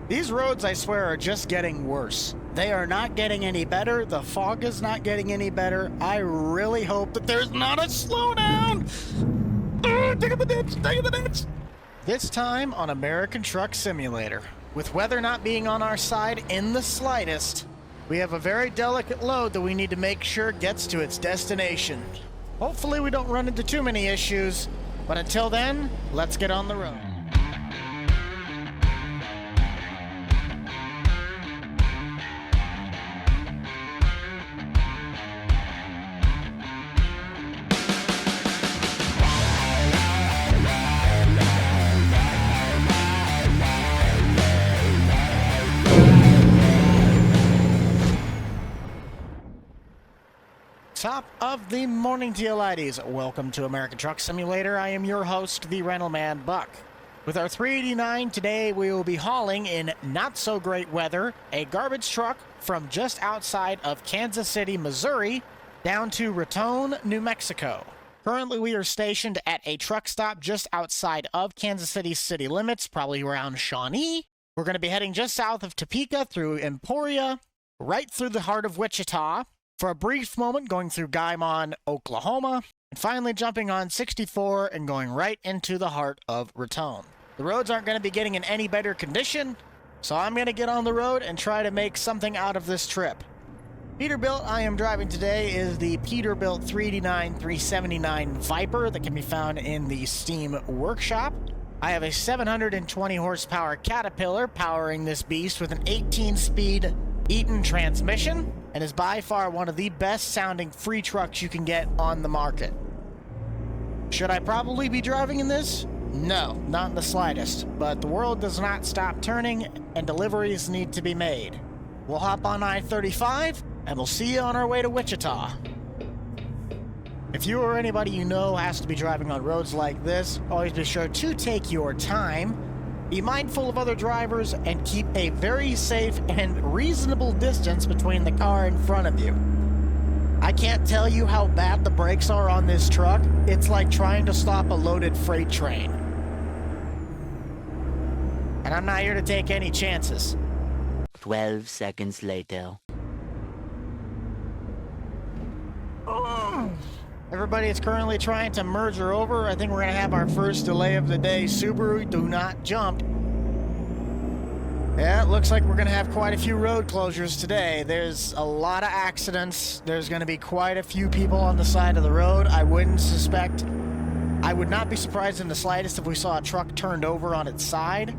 These roads, I swear, are just getting worse. They are not getting any better. The fog is not getting any better. I really hope that there's not a slowdown. Take the ditch, take the ditch. This time on American Truck Simulator, with weather not being on our side in the slightest, we have a very delicate load that we need to make sure gets to its destination. Hopefully we don't run into too many issues, but until then, let's get on the road. Top of the morning to you ladies. Welcome to American Truck Simulator. I am your host, the rental man, Buck. With our 389 today, we will be hauling in not so great weather a garbage truck from just outside of Kansas City, Missouri, down to Raton, New Mexico. Currently, we are stationed at a truck stop just outside of Kansas City city limits, probably around Shawnee. We're going to be heading just south of Topeka through Emporia, right through the heart of Wichita, for a brief moment going through Guymon, Oklahoma, and finally jumping on 64 and going right into the heart of Raton. The roads aren't going to be getting in any better condition, so I'm going to get on the road and try to make something out of this trip. Peterbilt I am driving today is the Peterbilt 389/379 Viper that can be found in the Steam Workshop. I have a 720 horsepower Caterpillar powering this beast with an 18-speed Eaton transmission, and is by far one of the best sounding free trucks you can get on the market. Should I probably be driving in this? No, not in the slightest, but the world does not stop turning and deliveries need to be made. We'll hop on I-35 and we'll see you on our way to Wichita. If you or anybody you know has to be driving on roads like this, always be sure to take your time. Be mindful of other drivers and keep a very safe and reasonable distance between the car in front of you. I can't tell you how bad the brakes are on this truck. It's like trying to stop a loaded freight train. And I'm not here to take any chances. 12 seconds later. Everybody is currently trying to merger over. I think we're going to have our first delay of the day. Subaru, do not jump. Yeah, it looks like we're going to have quite a few road closures today. There's a lot of accidents. There's going to be quite a few people on the side of the road. I would not be surprised in the slightest if we saw a truck turned over on its side.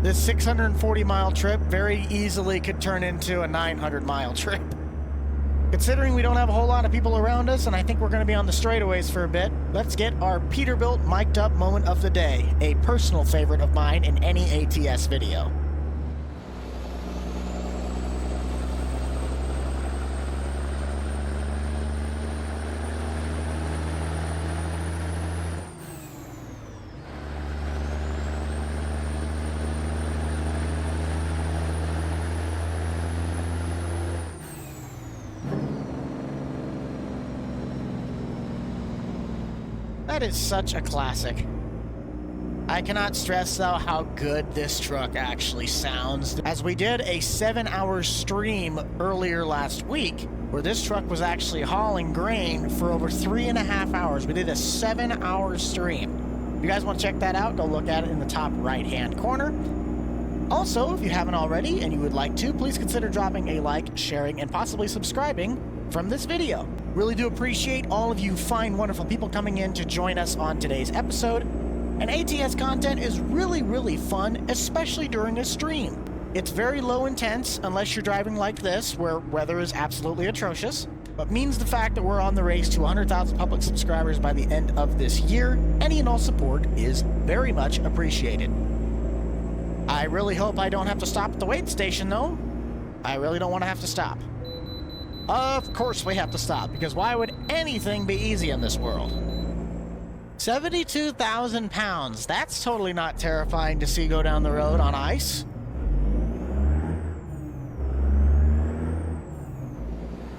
This 640-mile trip very easily could turn into a 900-mile trip. Considering we don't have a whole lot of people around us, and I think we're going to be on the straightaways for a bit, let's get our Peterbilt mic'd up moment of the day, a personal favorite of mine in any ATS video. That is such a classic. I cannot stress though how good this truck actually sounds, as we did a 7-hour stream earlier last week where this truck was actually hauling grain for over 3.5 hours. We did a 7-hour stream. If you guys want to check that out, go look at it in the top right hand corner. Also, if you haven't already and you would like to, please consider dropping a like, sharing, and possibly subscribing from this video. Really do appreciate all of you fine, wonderful people coming in to join us on today's episode. And ATS content is really fun, especially during a stream. It's very low intense, unless you're driving like this, where weather is absolutely atrocious, but means the fact that we're on the race to 100,000 public subscribers by the end of this year. Any and all support is very much appreciated. I really hope I don't have to stop at the weigh station, though. I really don't want to have to stop. Of course we have to stop, because why would anything be easy in this world? 72,000 pounds. That's totally not terrifying to see go down the road on ice.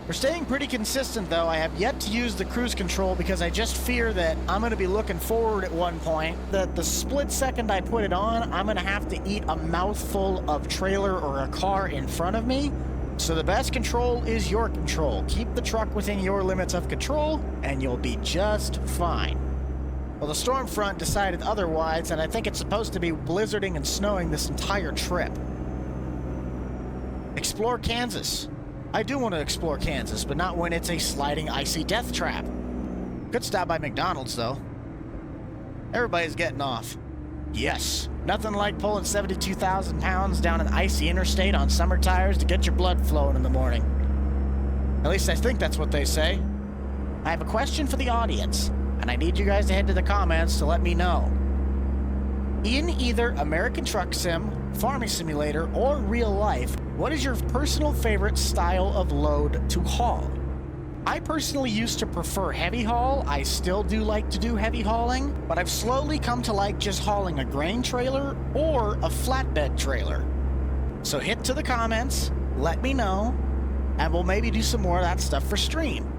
We're staying pretty consistent though. I have yet to use the cruise control because I just fear that I'm going to be looking forward at one point, that the split second I put it on, I'm going to have to eat a mouthful of trailer or a car in front of me. So the best control is your control. Keep the truck within your limits of control and you'll be just fine. Well, the storm front decided otherwise, and I think it's supposed to be blizzarding and snowing this entire trip. Explore Kansas. I do want to explore Kansas, but not when it's a sliding icy death trap. Could stop by McDonald's, though. Everybody's getting off. Yes, nothing like pulling 72,000 pounds down an icy interstate on summer tires to get your blood flowing in the morning. At least I think that's what they say. I have a question for the audience, and I need you guys to head to the comments to let me know. In either American Truck Sim, Farming Simulator, or real life, what is your personal favorite style of load to haul? I personally used to prefer heavy haul. I still do like to do heavy hauling, but I've slowly come to like just hauling a grain trailer or a flatbed trailer. So hit to the comments, let me know, and we'll maybe do some more of that stuff for stream.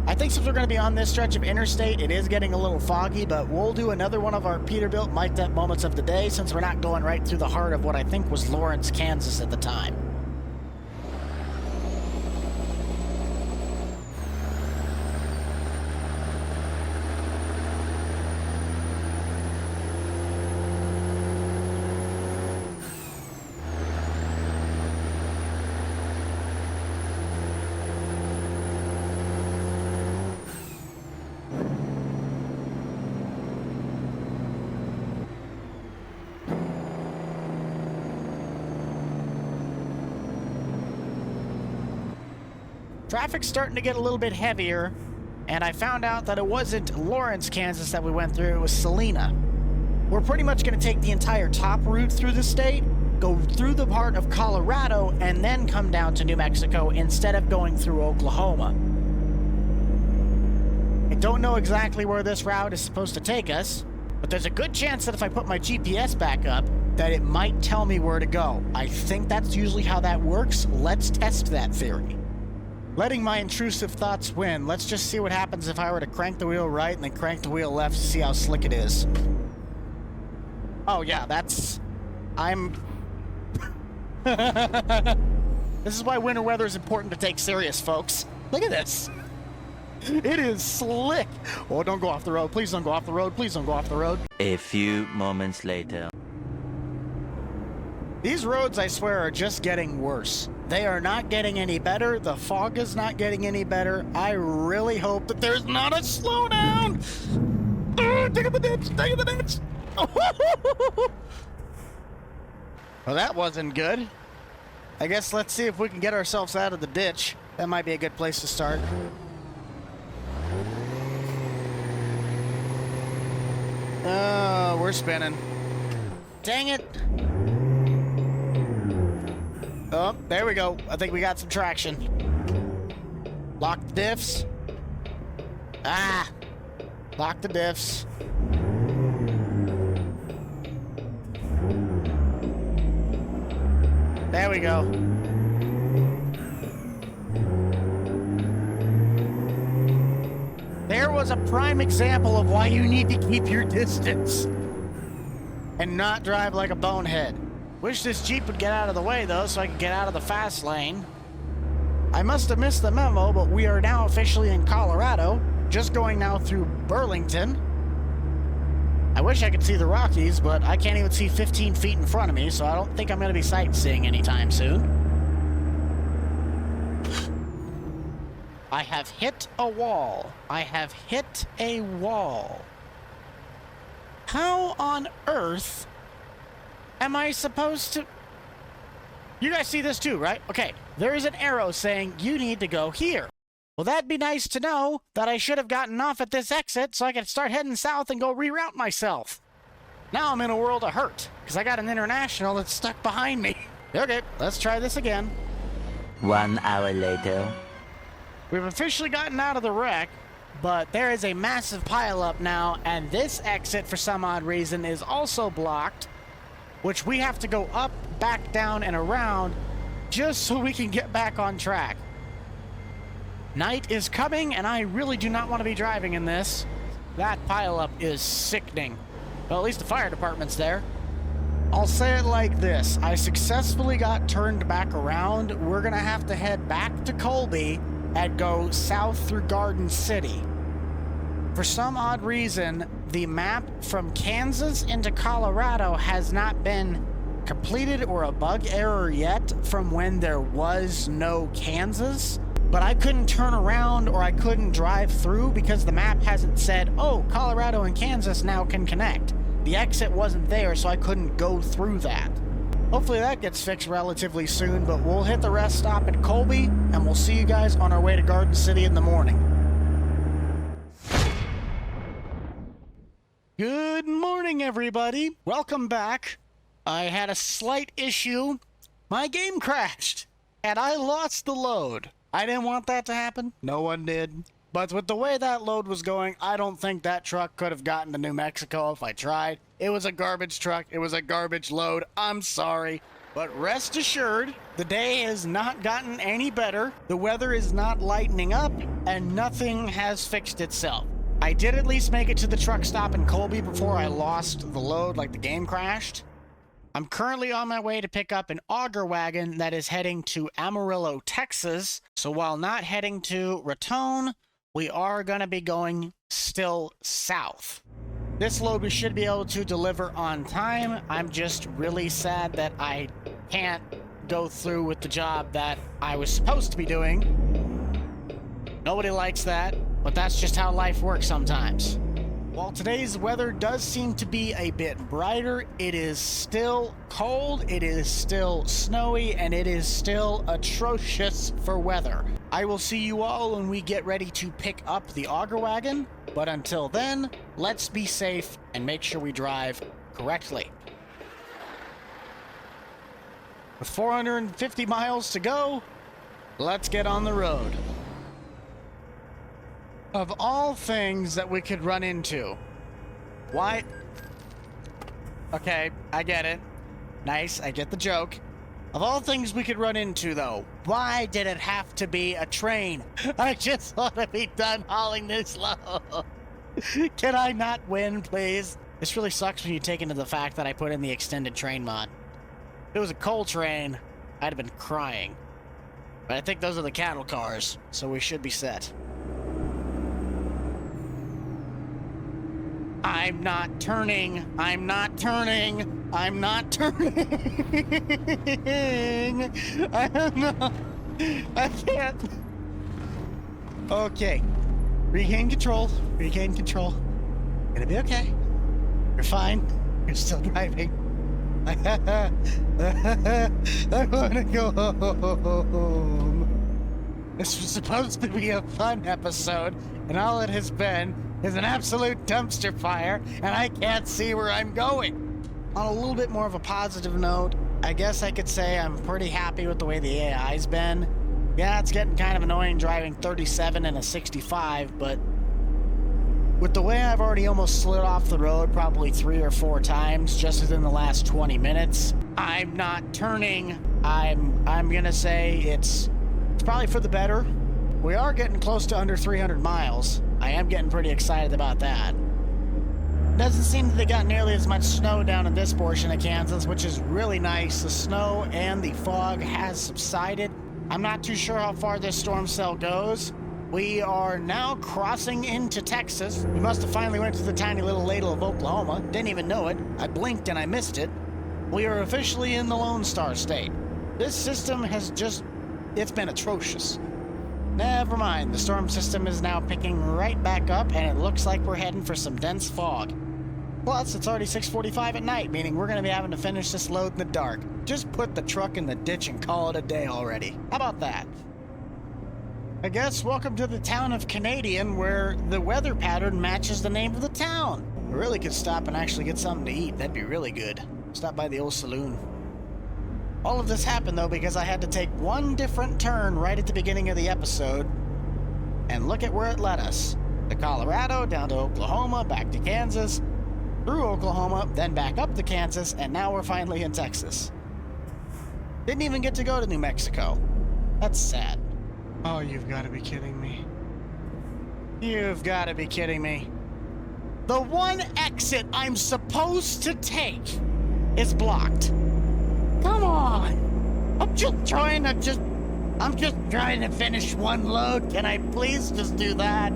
I think since we're going to be on this stretch of interstate, it is getting a little foggy, but we'll do another one of our Peterbilt Mic'd Up moments of the day since we're not going right through the heart of what I think was Lawrence, Kansas at the time. Traffic's starting to get a little bit heavier, and I found out that it wasn't Lawrence, Kansas that we went through, it was Salina. We're pretty much going to take the entire top route through the state, go through the part of Colorado, and then come down to New Mexico instead of going through Oklahoma. I don't know exactly where this route is supposed to take us, but there's a good chance that if I put my GPS back up, that it might tell me where to go. I think that's usually how that works. Let's test that theory. Letting my intrusive thoughts win. Let's just see what happens if I were to crank the wheel right and then crank the wheel left to see how slick it is. Oh yeah, This is why winter weather is important to take serious, folks. Look at this. It is slick. Oh, don't go off the road. Please don't go off the road. Please don't go off the road. A few moments later. These roads, I swear, are just getting worse. They are not getting any better. The fog is not getting any better. I really hope that there's not a slowdown. Take the ditch. Take the ditch. Well, that wasn't good. I guess let's see if we can get ourselves out of the ditch. That might be a good place to start. Oh, we're spinning. Dang it. Oh, there we go. I think we got some traction. Lock the diffs. Ah! Lock the diffs. There we go. There was a prime example of why you need to keep your distance and not drive like a bonehead. Wish this Jeep would get out of the way, though, so I could get out of the fast lane. I must have missed the memo, but we are now officially in Colorado, just going now through Burlington. I wish I could see the Rockies, but I can't even see 15 feet in front of me, so I don't think I'm going to be sightseeing anytime soon. I have hit a wall. I have hit a wall. How on earth am I supposed to... You guys see this too, right? Okay, there is an arrow saying you need to go here. Well, that'd be nice to know that I should have gotten off at this exit so I could start heading south and go reroute myself. Now I'm in a world of hurt because I got an international that's stuck behind me. Okay, let's try this again. 1 hour later. We've officially gotten out of the wreck, but there is a massive pileup now, and this exit, for some odd reason, is also blocked, which we have to go up, back, down, and around just so we can get back on track. Night is coming, and I really do not want to be driving in this. That pileup is sickening. Well, at least the fire department's there. I'll say it like this. I successfully got turned back around. We're going to have to head back to Colby and go south through Garden City. For some odd reason, the map from Kansas into Colorado has not been completed or a bug error yet from when there was no Kansas. But I couldn't turn around or I couldn't drive through because the map hasn't said, oh, Colorado and Kansas now can connect. The exit wasn't there, so I couldn't go through that. Hopefully that gets fixed relatively soon, but we'll hit the rest stop at Colby, and we'll see you guys on our way to Garden City in the morning. Good morning, everybody. Welcome back. I had a slight issue. My game crashed, and I lost the load. I didn't want that to happen. No one did. But with the way that load was going, I don't think that truck could have gotten to New Mexico if I tried. It was a garbage truck. It was a garbage load. I'm sorry. But rest assured, the day has not gotten any better. The weather is not lightening up, and nothing has fixed itself. I did at least make it to the truck stop in Colby before I lost the load like the game crashed. I'm currently on my way to pick up an auger wagon that is heading to Amarillo, Texas. So while not heading to Raton, we are going to be going still south. This load we should be able to deliver on time. I'm just really sad that I can't go through with the job that I was supposed to be doing. Nobody likes that, but that's just how life works sometimes. While today's weather does seem to be a bit brighter, it is still cold, it is still snowy, and it is still atrocious for weather. I will see you all when we get ready to pick up the auger wagon, but until then, let's be safe and make sure we drive correctly. With 450 miles to go, let's get on the road. Of all things that we could run into, why? Okay, I get it. Nice, I get the joke. Of all things we could run into, though, why did it have to be a train? I just want to be done hauling this load. Can I not win, please? This really sucks when you take into the fact that I put in the extended train mod. If it was a coal train, I'd have been crying. But I think those are the cattle cars, so we should be set. I'm not turning. I'm not turning. I'm not turning. I'm not. I can't. Okay. Regain control. Regain control. Gonna be okay. You're fine. You're still driving. I wanna go home. This was supposed to be a fun episode, and all it has been is an absolute dumpster fire, and I can't see where I'm going. On a little bit more of a positive note, I guess I could say I'm pretty happy with the way the AI's been. Yeah, it's getting kind of annoying driving 37 and a 65, but with the way I've already almost slid off the road probably 3 or 4 times just within the last 20 minutes, I'm not turning. I'm gonna say it's probably for the better. We are getting close to under 300 miles. I am getting pretty excited about that. Doesn't seem that they got nearly as much snow down in this portion of Kansas, which is really nice. The snow and the fog has subsided. I'm not too sure how far this storm cell goes. We are now crossing into Texas. We must have finally went to the tiny little ladle of Oklahoma. Didn't even know it. I blinked and I missed it. We are officially in the Lone Star State. This system has just... it's been atrocious. Never mind, the storm system is now picking right back up, and it looks like we're heading for some dense fog. Plus, it's already 6:45 at night, meaning we're going to be having to finish this load in the dark. Just put the truck in the ditch and call it a day already. How about that? I guess welcome to the town of Canadian, where the weather pattern matches the name of the town. We really could stop and actually get something to eat. That'd be really good. Stop by the old saloon. All of this happened, though, because I had to take one different turn right at the beginning of the episode. And look at where it led us. To Colorado, down to Oklahoma, back to Kansas, through Oklahoma, then back up to Kansas, and now we're finally in Texas. Didn't even get to go to New Mexico. That's sad. Oh, you've got to be kidding me. You've got to be kidding me. The one exit I'm supposed to take is blocked. Come on. I'm just trying to finish one load. Can I please just do that?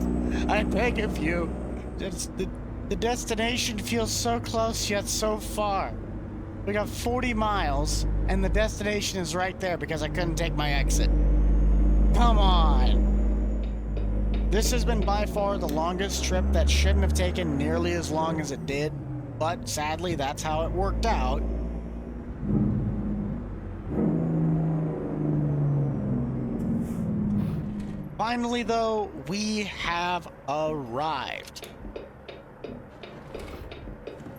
I beg of you. The destination feels so close yet so far. We got 40 miles and the destination is right there because I couldn't take my exit. Come on. This has been by far the longest trip that shouldn't have taken nearly as long as it did, but sadly that's how it worked out. Finally though, we have arrived.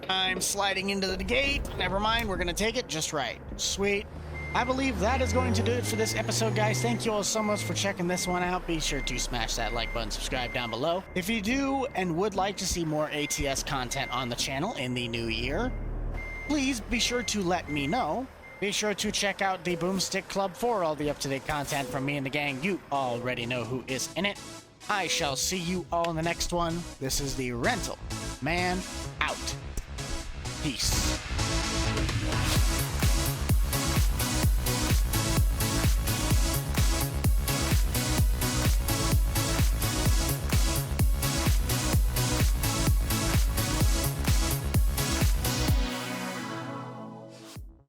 I'm sliding into the gate. Never mind, we're gonna take it just right. Sweet. I believe that is going to do it for this episode, guys. Thank you all so much for checking this one out. Be sure to smash that like button, subscribe down below. If you do and would like to see more ATS content on the channel in the new year, please be sure to let me know. Be sure to check out the Boomstick Club for all the up-to-date content from me and the gang. You already know who is in it. I shall see you all in the next one. This is the Rental Man out. Peace.